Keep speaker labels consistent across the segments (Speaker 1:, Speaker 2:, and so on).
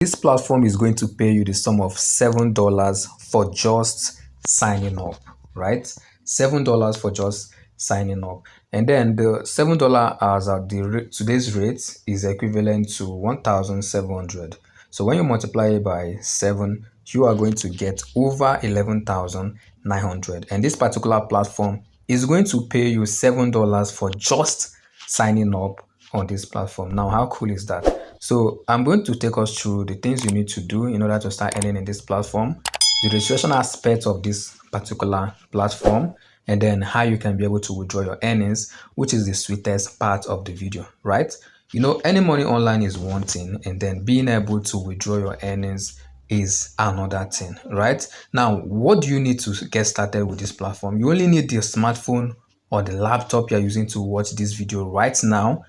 Speaker 1: This platform is going to pay you the sum of $7 for just signing up, right? $7 for just signing up. And then the $7 as at today's rate is equivalent to 1,700. So when you multiply it by 7, you are going to get over 11,900. And this particular platform is going to pay you $7 for just signing up on this platform. Now, how cool is that? So I'm going to take us through the things you need to do in order to start earning in this platform, the registration aspect of this particular platform, and then how you can be able to withdraw your earnings, which is the sweetest part of the video, right? You know, earning money online is one thing, and then being able to withdraw your earnings is another thing, right? Now, what do you need to get started with this platform? You only need your smartphone or the laptop you're using to watch this video right now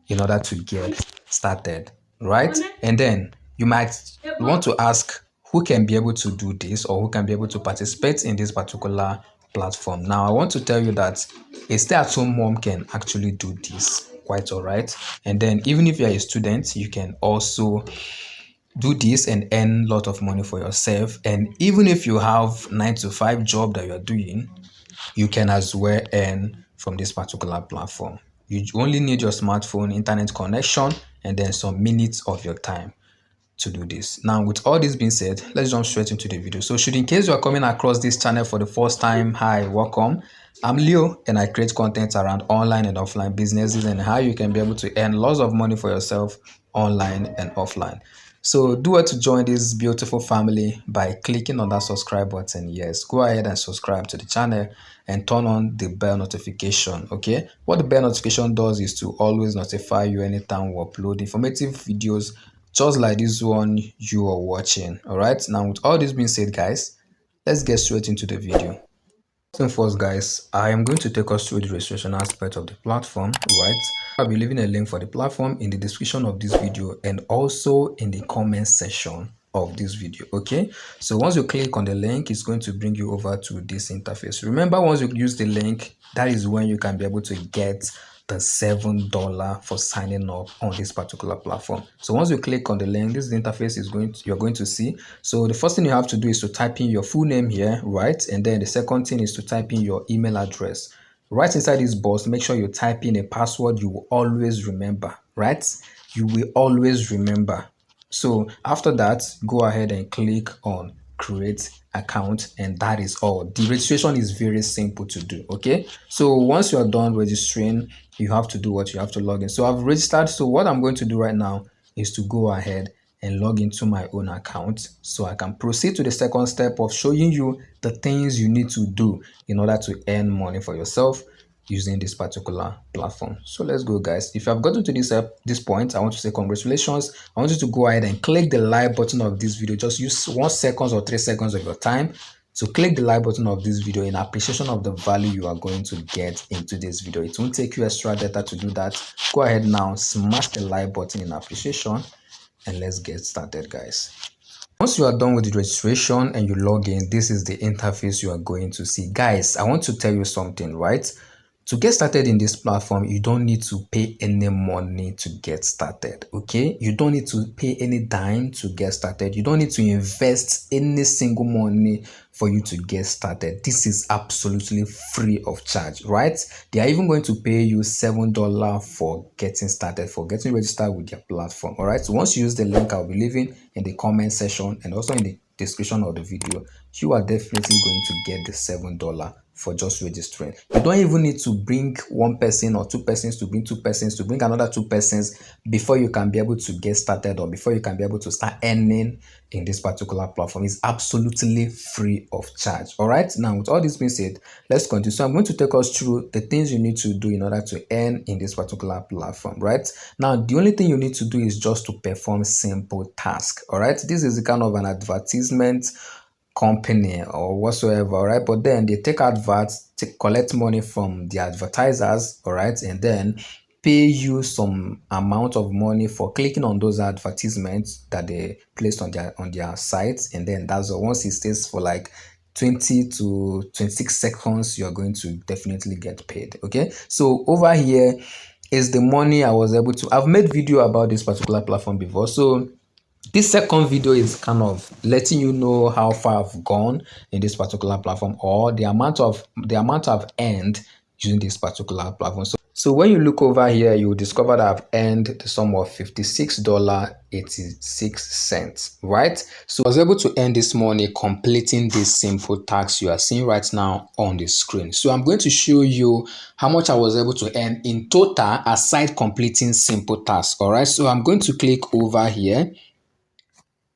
Speaker 1: in order to get started, right? And then you might want to ask who can be able to do this or who can be able to participate in this particular platform. Now, I want to tell you that a stay-at-home mom can actually do this quite all right. And then even if you're a student, you can also do this and earn a lot of money for yourself. And even if you have 9 to 5 job that you're doing, you can as well earn from this particular platform. You only need your smartphone, internet connection, and then some minutes of your time to do this. Now, with all this being said, let's jump straight into the video. So, should in case you are coming across this channel for the first time, hi, welcome. I'm Leo, and I create content around online and offline businesses and how you can be able to earn lots of money for yourself online and offline. So do it to join this beautiful family by clicking on that subscribe button. Yes, go ahead and subscribe to the channel and turn on the bell notification. Okay, what the bell notification does is to always notify you anytime we upload informative videos just like this one you are watching. All right, now with all this being said, guys, let's get straight into the video. First, guys, I am going to take us through the registration aspect of the platform, right? I'll be leaving a link for the platform in the description of this video and also in the comment section of this video. Okay, so once you click on the link, it's going to bring you over to this interface. Remember, once you use the link, that is when you can be able to get the $7 for signing up on this particular platform. So once you click on the link, this is the interface you're going to see. So the first thing you have to do is to type in your full name here, right? And then the second thing is to type in your email address. Right inside this box, make sure you type in a password you will always remember, right? You will always remember. So after that, go ahead and click on create account, and that is all. The registration is very simple to do. Okay, so once you are done registering, you have to do what you have to log in. So I've registered. So what I'm going to do right now is to go ahead and log into my own account so I can proceed to the second step of showing you the things you need to do in order to earn money for yourself using this particular platform. So let's go, guys. If you have gotten to this point, I want to say congratulations. I want you to go ahead and click the like button of this video. Just use 1 second or 3 seconds of your time to click the like button of this video in appreciation of the value you are going to get into this video. It won't take you extra data to do that. Go ahead now, smash the like button in appreciation, and let's get started, guys. Once you are done with the registration and you log in, this is the interface you are going to see. Guys, I want to tell you something, right? To get started in this platform, you don't need to pay any money to get started, okay? You don't need to pay any dime to get started. You don't need to invest any single money for you to get started. This is absolutely free of charge, right? They are even going to pay you $7 for getting started, for getting registered with their platform, all right? So once you use the link I'll be leaving in the comment section and also in the description of the video, you are definitely going to get the $7 for just registering. You don't even need to bring one person or two persons, to bring two persons, to bring another two persons before you can be able to get started or before you can be able to start earning in this particular platform. It's absolutely free of charge. All right, now with all this being said, let's continue. So I'm going to take us through the things you need to do in order to earn in this particular platform. Right now, the only thing you need to do is just to perform simple tasks. All right, this is the kind of an advertisement company or whatsoever, all right? But then they take adverts, collect money from the advertisers, all right, and then pay you some amount of money for clicking on those advertisements that they placed on their sites, and then that's once it stays for like 20 to 26 seconds, you're going to definitely get paid. Okay, so over here is the money I was able to. I've made video about this particular platform before, so This second video is kind of letting you know how far I've gone in this particular platform, or the amount I've earned using this particular platform. So when you look over here, you will discover that I've earned the sum of $56.86, right? So I was able to earn this money completing this simple task you are seeing right now on the screen. So I'm going to show you how much I was able to earn in total aside completing simple tasks. All right, so I'm going to click over here.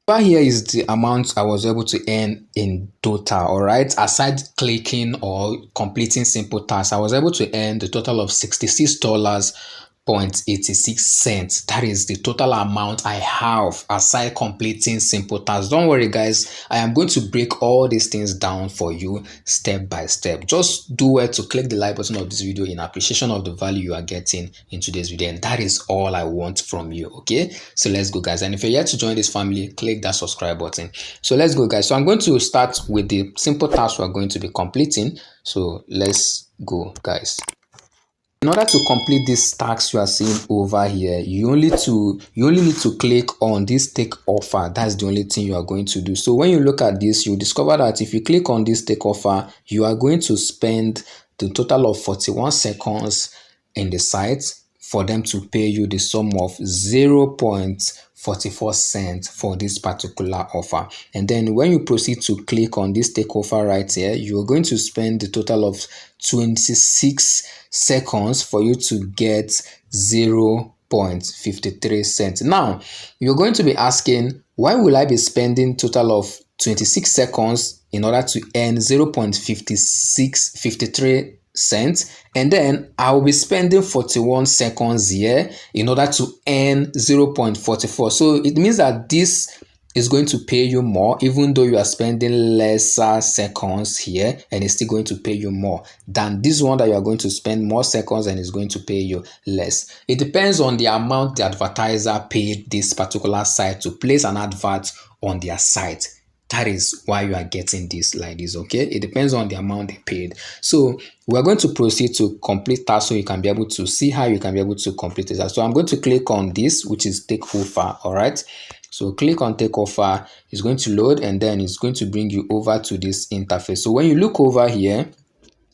Speaker 1: Over here is the amount I was able to earn in total, all right? Aside clicking or completing simple tasks, I was able to earn the total of $66.86. That is the total amount I have aside completing simple tasks. Don't worry, guys. I am going to break all these things down for you step by step. Just do well to click the like button of this video in appreciation of the value you are getting in today's video. And that is all I want from you, okay? So let's go, guys. And if you're yet to join this family, click that subscribe button. So let's go, guys. So I'm going to start with the simple task we're going to be completing. So let's go, guys. In order to complete this task you are seeing over here, you only need to click on this take offer. That's the only thing you are going to do. So when you look at this, you discover that if you click on this take offer, you are going to spend the total of 41 seconds in the site for them to pay you the sum of 0.44 cents for this particular offer. And then when you proceed to click on this take offer right here, you're going to spend the total of 26 seconds for you to get 0.53 cents. Now, you're going to be asking, why will I be spending total of 26 seconds in order to earn 0.53 cents, and then I will be spending 41 seconds here in order to earn 0.44. So it means that this is going to pay you more, even though you are spending lesser seconds here, and it's still going to pay you more than this one that you are going to spend more seconds and is going to pay you less. It depends on the amount the advertiser paid this particular site to place an advert on their site. That is why you are getting this like this, okay? It depends on the amount they paid. So we're going to proceed to complete task so you can be able to see how you can be able to complete it. So I'm going to click on this, which is take offer, all right? So click on take offer, it's going to load, and then it's going to bring you over to this interface. So when you look over here,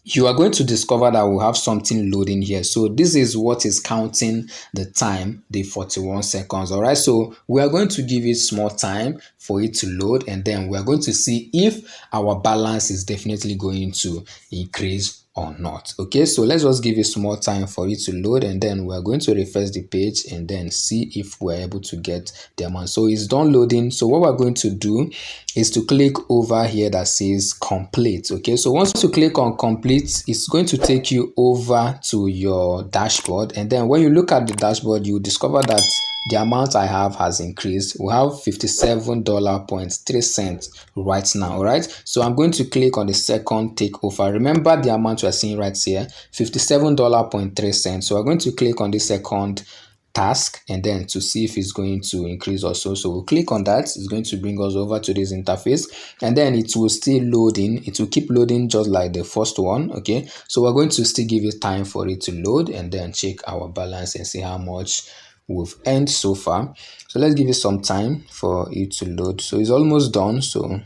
Speaker 1: you are going to discover that we'll have something loading here. So this is what is counting the time, the 41 seconds. All right, so we are going to give it small time for it to load, and then we are going to see if our balance is definitely going to increase or not. Okay, so let's just give it small time for it to load, and then we're going to refresh the page and then see if we're able to get the amount. So it's done loading. So what we're going to do is to click over here that says complete. Okay, so once you click on complete, it's going to take you over to your dashboard, and then when you look at the dashboard, you discover that the amount I have has increased. We have $57.03 right now. All right, so I'm going to click on the second take offer. Remember the amount you are seeing right here, $57.03. So we're going to click on the second task and then to see if it's going to increase also. So we'll click on that. It's going to bring us over to this interface, and then it will still loading. It will keep loading just like the first one. Okay, so we're going to still give it time for it to load and then check our balance and see how much we've earned so far. So let's give it some time for it to load. So it's almost done. So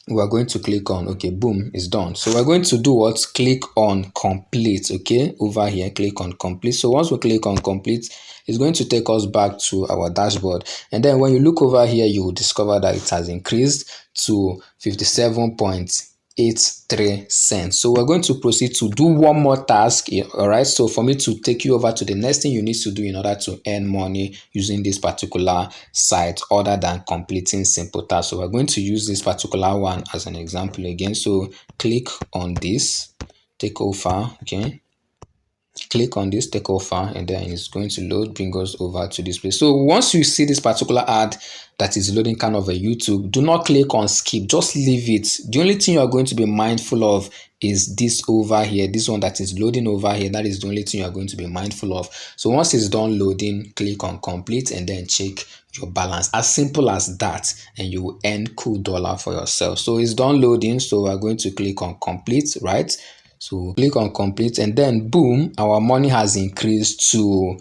Speaker 1: we're going to click on, okay, boom, it's done. So we're going to do what? Click on complete. Okay, over here, click on complete. So once we click on complete, it's going to take us back to our dashboard, and then when you look over here, you will discover that it has increased to 57.83 cents. So we're going to proceed to do one more task. All right, so for me to take you over to the next thing you need to do in order to earn money using this particular site other than completing simple tasks. So we're going to use this particular one as an example again. So click on this take offer. Okay, click on this take offer, and then it's going to load, bring us over to this place. So once you see this particular ad that is loading, kind of a YouTube, do not click on skip, just leave it. The only thing you are going to be mindful of is this over here, this one that is loading over here. That is the only thing you are going to be mindful of. So once it's done loading, click on complete and then check your balance. As simple as that, and you will earn cool dollar for yourself. So it's done loading, so we're going to click on complete, right? So click on complete, and then boom, our money has increased to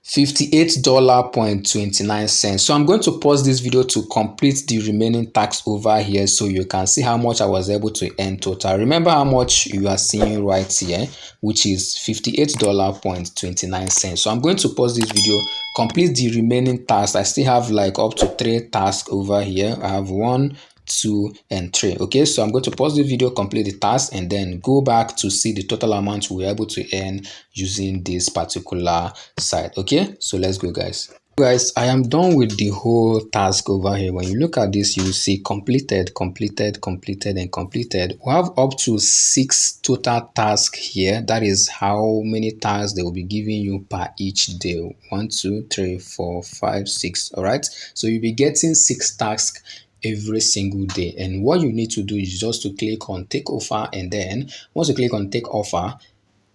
Speaker 1: $58.29. So I'm going to pause this video to complete the remaining tax over here so you can see how much I was able to earn total. Remember how much you are seeing right here, which is $58.29. So I'm going to pause this video, complete the remaining tasks. I still have like up to 3 tasks over here. I have 1, 2 and 3. Okay, so I'm going to pause the video, complete the task, and then go back to see the total amount we were able to earn using this particular site. Okay, so let's go, guys. Guys, I am done with the whole task over here. When you look at this, you will see completed, completed, completed, and completed. We have up to 6 total tasks here. That is how many tasks they will be giving you per each day. 1, 2, 3, 4, 5, 6. All right, so you'll be getting 6 tasks every single day, and what you need to do is just to click on take offer, and then once you click on take offer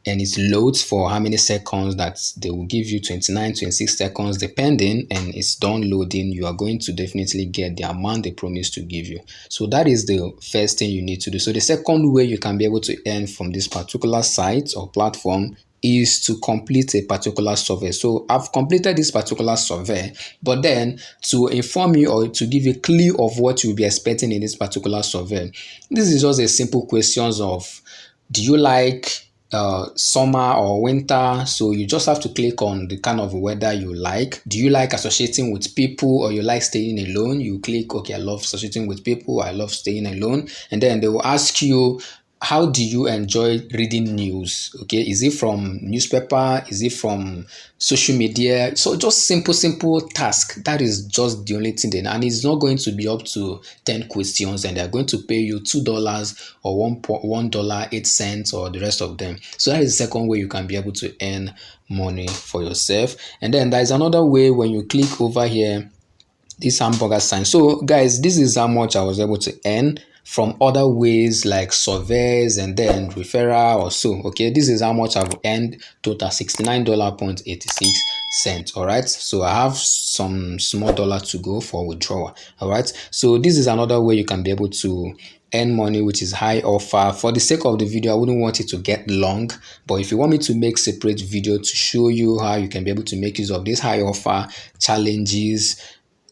Speaker 1: and it loads for how many seconds, that they will give you 29, 26 seconds depending, and it's done loading, you are going to definitely get the amount they promised to give you. So that is the first thing you need to do. So the second way you can be able to earn from this particular site or platform is to complete a particular survey. So I've completed this particular survey, but then to inform you or to give you a clue of what you'll be expecting in this particular survey, this is just a simple questions of, do you like summer or winter? So you just have to click on the kind of weather you like. Do you like associating with people, or you like staying alone? You click, okay, I love associating with people, I love staying alone. And then they will ask you, how do you enjoy reading news? Okay, is it from newspaper? Is it from social media? So just simple task. That is just the only thing then, and it's not going to be up to 10 questions, and they're going to pay you $2 or $1.08 or the rest of them. So that is the second way you can be able to earn money for yourself. And then there is another way. When you click over here, this hamburger sign. So guys, this is how much I was able to earn from other ways like surveys and then referral or so. Okay, this is how much I've earned total, $69.86. All right, so I have some small dollar to go for withdrawal. All right, so this is another way you can be able to earn money, which is high offer. For the sake of the video, I wouldn't want it to get long, but if you want me to make separate video to show you how you can be able to make use of this high offer challenges,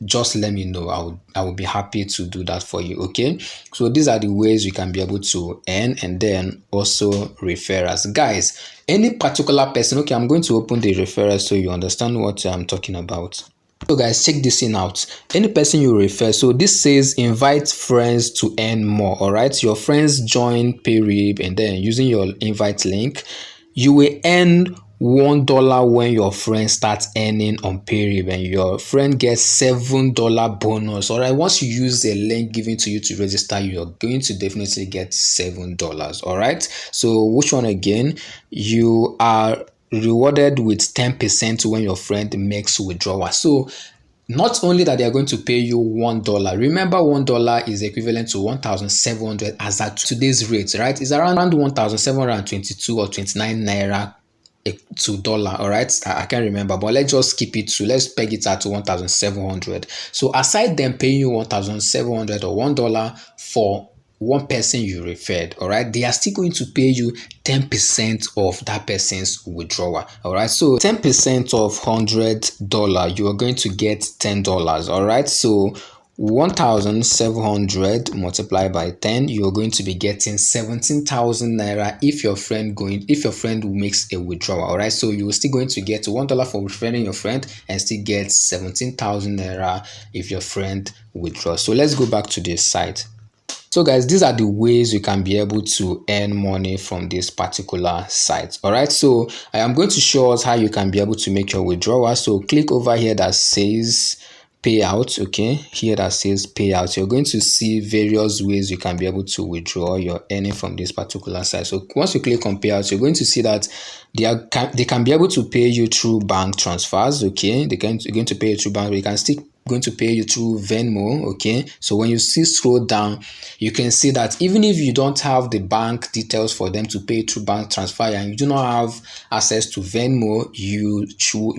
Speaker 1: just let me know. I will be happy to do that for you. Okay, so these are the ways you can be able to earn, and then also referrals. Guys, any particular person, okay, I'm going to open the referral so you understand what I'm talking about. So guys, check this thing out. Any person you refer, so this says invite friends to earn more. All right, your friends join Payrib, and then using your invite link, you will earn $1 when your friend starts earning on Payrib, and your friend gets $7 bonus. All right, once you use a link given to you to register, you're going to definitely get $7. All right, so which one again? You are rewarded with 10% when your friend makes withdrawal. So not only that they are going to pay you $1. Remember, $1 is equivalent to 1,700 as at today's rate, right? It's around 1,722 or 29 naira to dollar. All right, I can't remember, but let's just keep it to, let's peg it at 1,700. So aside them paying you 1,700 or $1 for one person you referred, all right, they are still going to pay you 10% of that person's withdrawal. All right, so 10% of $100, you are going to get $10. All right, so 1,700 multiplied by 10, you're going to be getting 17,000 naira if your friend makes a withdrawal. All right, so you're still going to get $1 for referring your friend and still get 17,000 naira if your friend withdraws. So let's go back to this site. So guys, these are the ways you can be able to earn money from this particular site. All right, so I am going to show us how you can be able to make your withdrawal. So click over here that says payout. Okay, here that says payout, you're going to see various ways you can be able to withdraw your earning from this particular site. So once you click on payouts, you're going to see that they can be able to pay you through bank transfers. Okay, you're going to pay you through bank. You can still going to pay you through Venmo. Okay, so when you see scroll down, you can see that even if you don't have the bank details for them to pay through bank transfer and you do not have access to Venmo, you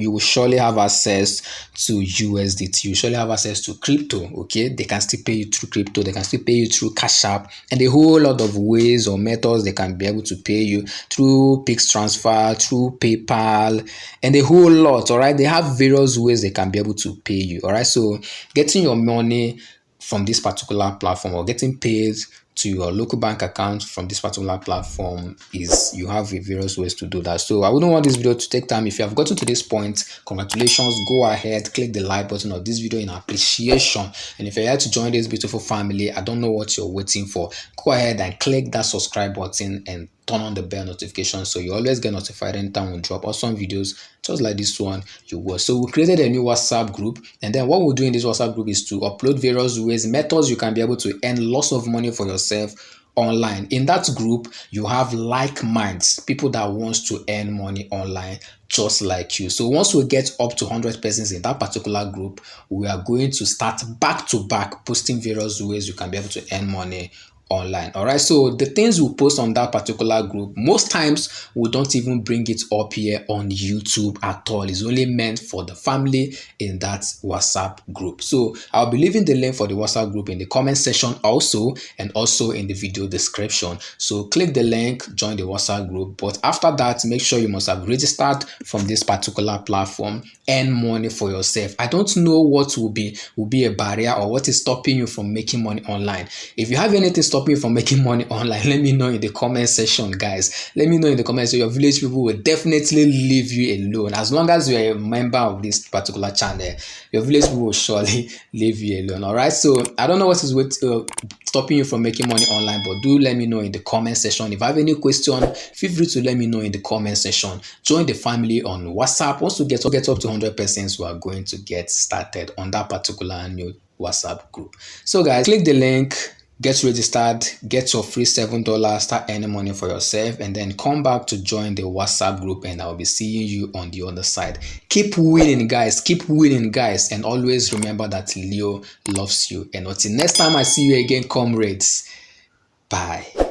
Speaker 1: will surely have access to USDT. You surely have access to crypto. Okay, they can still pay you through crypto, they can still pay you through Cash App, and a whole lot of ways or methods they can be able to pay you through Pix transfer, through PayPal, and a whole lot. All right, they have various ways they can be able to pay you. All right, so getting your money from this particular platform or getting paid to your local bank account from this particular platform is, you have various ways to do that. So I wouldn't want this video to take time. If you have gotten to this point, congratulations, go ahead, click the like button of this video in appreciation. And if you're here to join this beautiful family, I don't know what you're waiting for. Go ahead and click that subscribe button and turn on the bell notification so you always get notified anytime we drop awesome videos just like this one you will. So we created a new WhatsApp group, and then what we'll do in this WhatsApp group is to upload various ways, methods you can be able to earn lots of money for yourself online. In that group, you have like minds, people that wants to earn money online just like you. So once we get up to 100 persons in that particular group, we are going to start back to back posting various ways you can be able to earn money online. All right, so the things we post on that particular group, most times we don't even bring it up here on YouTube at all. It's only meant for the family in that WhatsApp group. So I'll be leaving the link for the WhatsApp group in the comment section also, and also in the video description. So click the link, join the WhatsApp group. But after that, make sure you must have registered from this particular platform, earn money for yourself. I don't know what will be a barrier or what is stopping you from making money online. If you have anything stopping you from making money online, let me know in the comment section, guys. Let me know in the comments. So your village people will definitely leave you alone. As long as you are a member of this particular channel, your village people will surely leave you alone. All right, so I don't know what is stopping you from making money online, but do let me know in the comment section. If I have any question, feel free to let me know in the comment section. Join the family on WhatsApp. Once we get up to 100 persons, we are going to get started on that particular new WhatsApp group. So guys, click the link, get registered, get your free $7, start earning money for yourself, and then come back to join the WhatsApp group, and I'll be seeing you on the other side. Keep winning, guys. Keep winning, guys. And always remember that Leo loves you. And until next time I see you again, comrades. Bye.